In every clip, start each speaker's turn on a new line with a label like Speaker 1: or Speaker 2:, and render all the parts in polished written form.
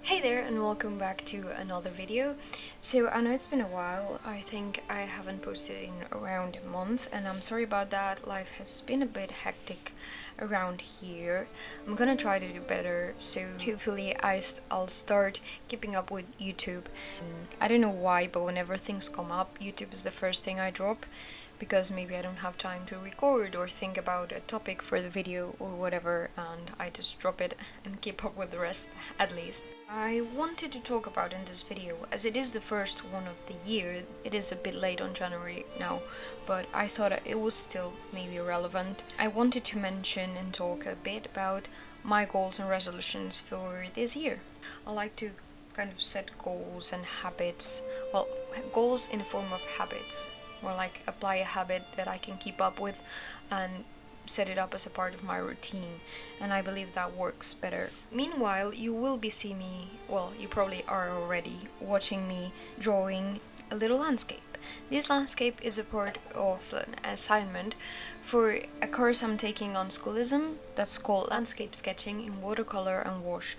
Speaker 1: Hey there and welcome back to another video. So I know it's been a while. I think I haven't posted in around a month and I'm sorry about that. Life has been a bit hectic around here. I'm gonna try to do better, so hopefully I'll start keeping up with YouTube. I don't know why, but whenever things come up, YouTube is the first thing I drop, because maybe I don't have time to record or think about a topic for the video or whatever, and I just drop it and keep up with the rest at least. I wanted to talk about in this video, as it is the first one of the year. It is a bit late on January now, but I thought it was still maybe relevant. I wanted to mention and talk a bit about my goals and resolutions for this year. I like to kind of set goals and habits, well, goals in the form of habits, or like apply a habit that I can keep up with and set it up as a part of my routine, and I believe that works better. Meanwhile, you will be seeing me, well, you probably are already watching me drawing a little landscape. This landscape is a part of an assignment for a course I'm taking on Schoolism that's called Landscape Sketching in Watercolour and Wash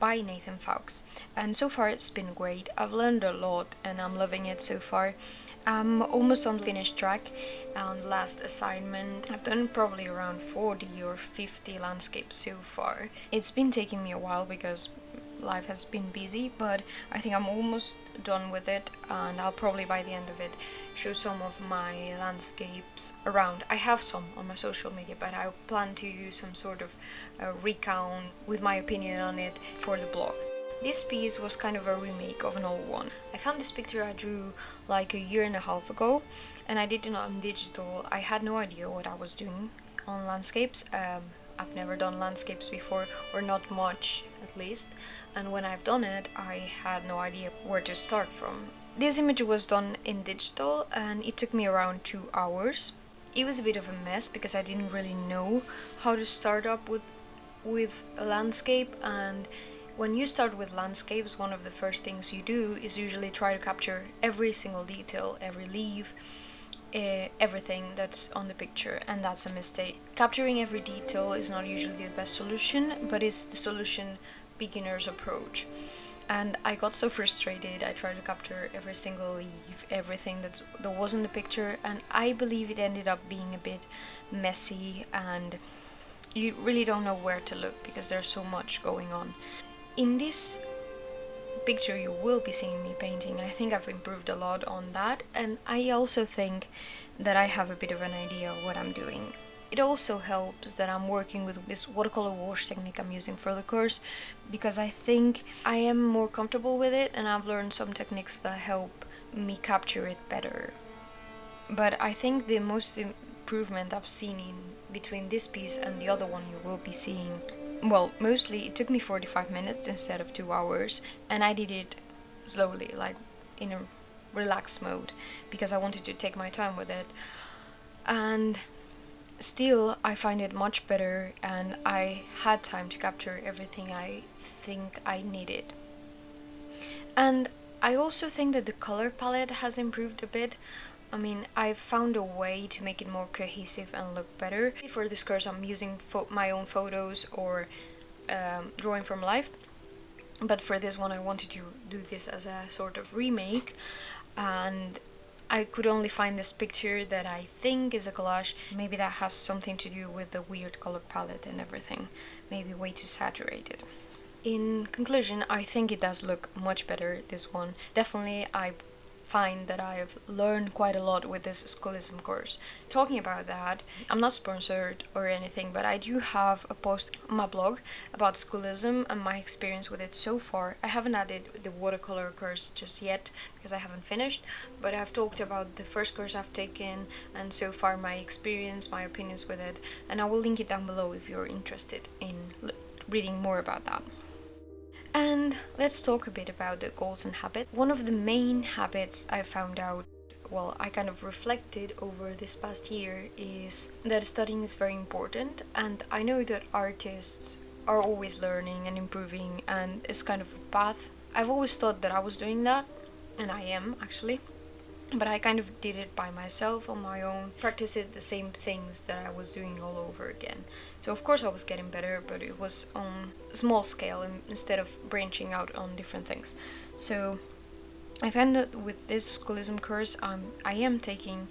Speaker 1: by Nathan Fowkes. And so far it's been great. I've learned a lot and I'm loving it so far. I'm almost on the finished track. On the last assignment, I've done probably around 40 or 50 landscapes so far. It's been taking me a while because life has been busy, but I think I'm almost done with it, and I'll probably by the end of it show some of my landscapes around. I have some on my social media, but I plan to use some sort of recount with my opinion on it for the blog. This piece was kind of a remake of an old one. I found this picture I drew like a year and a half ago, and I did it on digital. I had no idea what I was doing on landscapes. I've never done landscapes before, or not much at least, and when I've done it, I had no idea where to start from. This image was done in digital and it took me around 2 hours. It was a bit of a mess because I didn't really know how to start up with a landscape, and when you start with landscapes, one of the first things you do is usually try to capture every single detail, every leaf, everything that's on the picture, and that's a mistake. Capturing every detail is not usually the best solution, but it's the solution beginners approach. And I got so frustrated. I tried to capture every single leaf, everything that was in the picture, and I believe it ended up being a bit messy, and you really don't know where to look because there's so much going on. In this picture you will be seeing me painting. I think I've improved a lot on that, and I also think that I have a bit of an idea of what I'm doing. It also helps that I'm working with this watercolor wash technique I'm using for the course, because I think I am more comfortable with it and I've learned some techniques that help me capture it better. But I think the most improvement I've seen in between this piece and the other one you will be seeing, well, mostly it took me 45 minutes instead of 2 hours, and I did it slowly, like in a relaxed mode, because I wanted to take my time with it. And still, I find it much better, and I had time to capture everything I think I needed. And I also think that the color palette has improved a bit. I mean, I've found a way to make it more cohesive and look better. For this course I'm using my own photos or drawing from life, but for this one I wanted to do this as a sort of remake, and I could only find this picture that I think is a collage. Maybe that has something to do with the weird color palette and everything, maybe way too saturated. In conclusion, I think it does look much better, this one. Definitely I find that I've learned quite a lot with this Schoolism course. Talking about that, I'm not sponsored or anything, but I do have a post on my blog about Schoolism and my experience with it so far. I haven't added the watercolor course just yet because I haven't finished, but I've talked about the first course I've taken and so far my experience, my opinions with it, and I will link it down below if you're interested in reading more about that. And let's talk a bit about the goals and habits. One of the main habits I found out, well, I kind of reflected over this past year, is that studying is very important, and I know that artists are always learning and improving, and it's kind of a path. I've always thought that I was doing that, and I am actually. but I kind of did it by myself on my own, practiced the same things that I was doing all over again. So of course I was getting better, but it was on a small scale instead of branching out on different things. So I found that with this Schoolism course, I am taking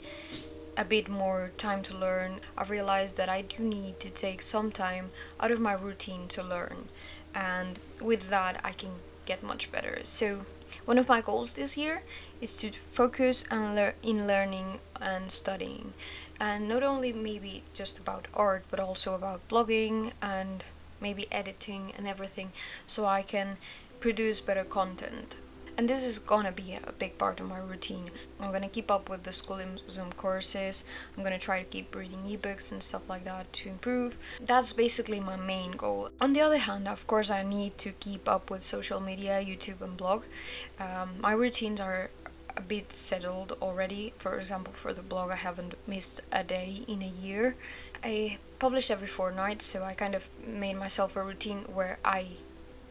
Speaker 1: a bit more time to learn. I've realized that I do need to take some time out of my routine to learn, and with that I can get much better. So one of my goals this year is to focus on in learning and studying, and not only maybe just about art, but also about blogging and maybe editing and everything, so I can produce better content. And this is gonna be a big part of my routine. I'm gonna keep up with the Schoolism courses. I'm gonna try to keep reading ebooks and stuff like that to improve. That's basically my main goal. On the other hand, of course, I need to keep up with social media, YouTube and blog. My routines are a bit settled already. For example, for the blog, I haven't missed a day in a year. I publish every fortnight, so I kind of made myself a routine where I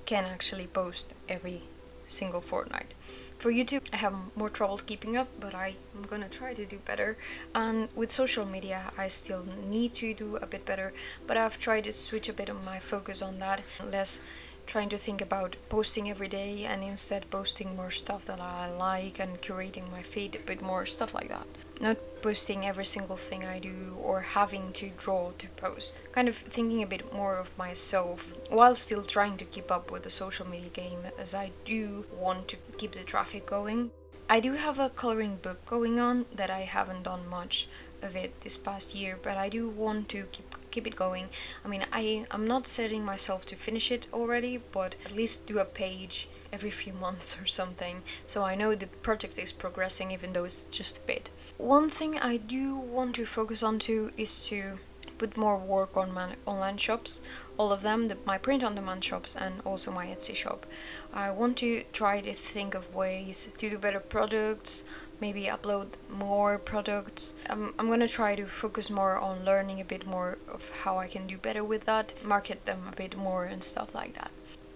Speaker 1: can actually post every single fortnight. For YouTube, I have more trouble keeping up, but I'm gonna try to do better. And with social media, I still need to do a bit better, but I've tried to switch a bit of my focus on that, less trying to think about posting every day and instead posting more stuff that I like and curating my feed a bit more, stuff like that. Not posting every single thing I do or having to draw to post. Kind of thinking a bit more of myself while still trying to keep up with the social media game, as I do want to keep the traffic going. I do have a coloring book going on that I haven't done much of it this past year, but I do want to keep it going. I mean, I'm not setting myself to finish it already, but at least do a page every few months or something, so I know the project is progressing even though it's just a bit. One thing I do want to focus on too is to put more work on my online shops, all of them, my print-on-demand shops and also my Etsy shop. I want to try to think of ways to do better products, maybe upload more products. I'm gonna try to focus more on learning a bit more of how I can do better with that, market them a bit more and stuff like that.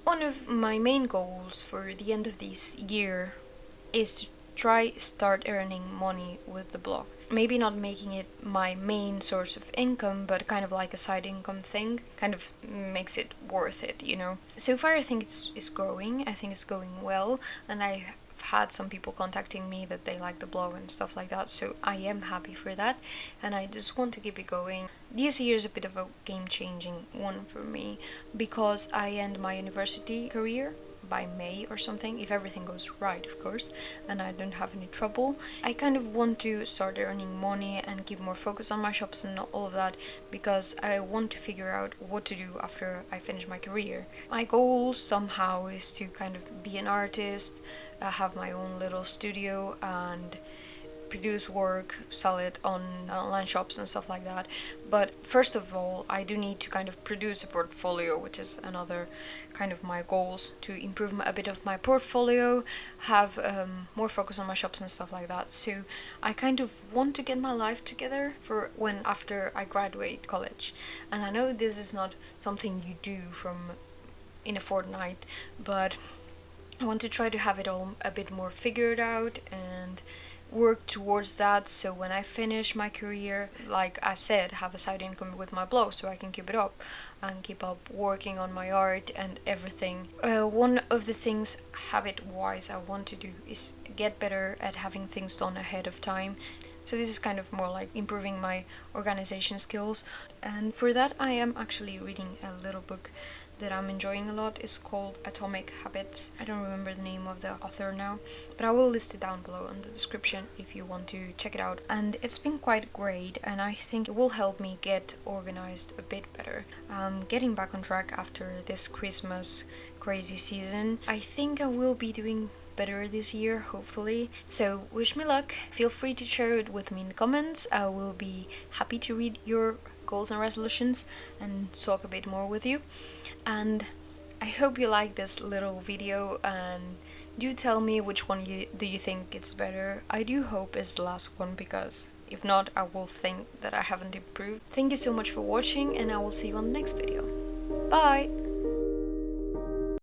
Speaker 1: One of my main goals for the end of this year is to start earning money with the blog. Maybe not making it my main source of income, but kind of like a side income thing, kind of makes it worth it, you know. So far I think it's growing, I think it's going well, and I've had some people contacting me that they like the blog and stuff like that, so I am happy for that, and I just want to keep it going. This year is a bit of a game-changing one for me, because I end my university career by May or something, if everything goes right, of course, and I don't have any trouble. I kind of want to start earning money and keep more focus on my shops and all of that, because I want to figure out what to do after I finish my career. My goal somehow is to kind of be an artist, have my own little studio and produce work, sell it on online shops and stuff like that. But first of all, I do need to kind of produce a portfolio, which is another kind of my goals, to improve a bit of my portfolio, have more focus on my shops and stuff like that. So I kind of want to get my life together for when after I graduate college. And I know this is not something you do in a fortnight, but I want to try to have it all a bit more figured out and work towards that, so when I finish my career, like I said, have a side income with my blog so I can keep it up and keep up working on my art and everything. One of the things habit-wise I want to do is get better at having things done ahead of time. So this is kind of more like improving my organization skills, and for that I am actually reading a little book that I'm enjoying a lot. Is called Atomic Habits. I don't remember the name of the author now, but I will list it down below in the description if you want to check it out. And it's been quite great, and I think it will help me get organized a bit better. Getting back on track after this Christmas crazy season. I think I will be doing better this year, hopefully. So wish me luck. Feel free to share it with me in the comments. I will be happy to read your goals and resolutions and talk a bit more with you. And I hope you like this little video, and do tell me which one do you think it's better. I do hope it's the last one, because if not, I will think that I haven't improved. Thank you so much for watching, and I will see you on the next video. Bye!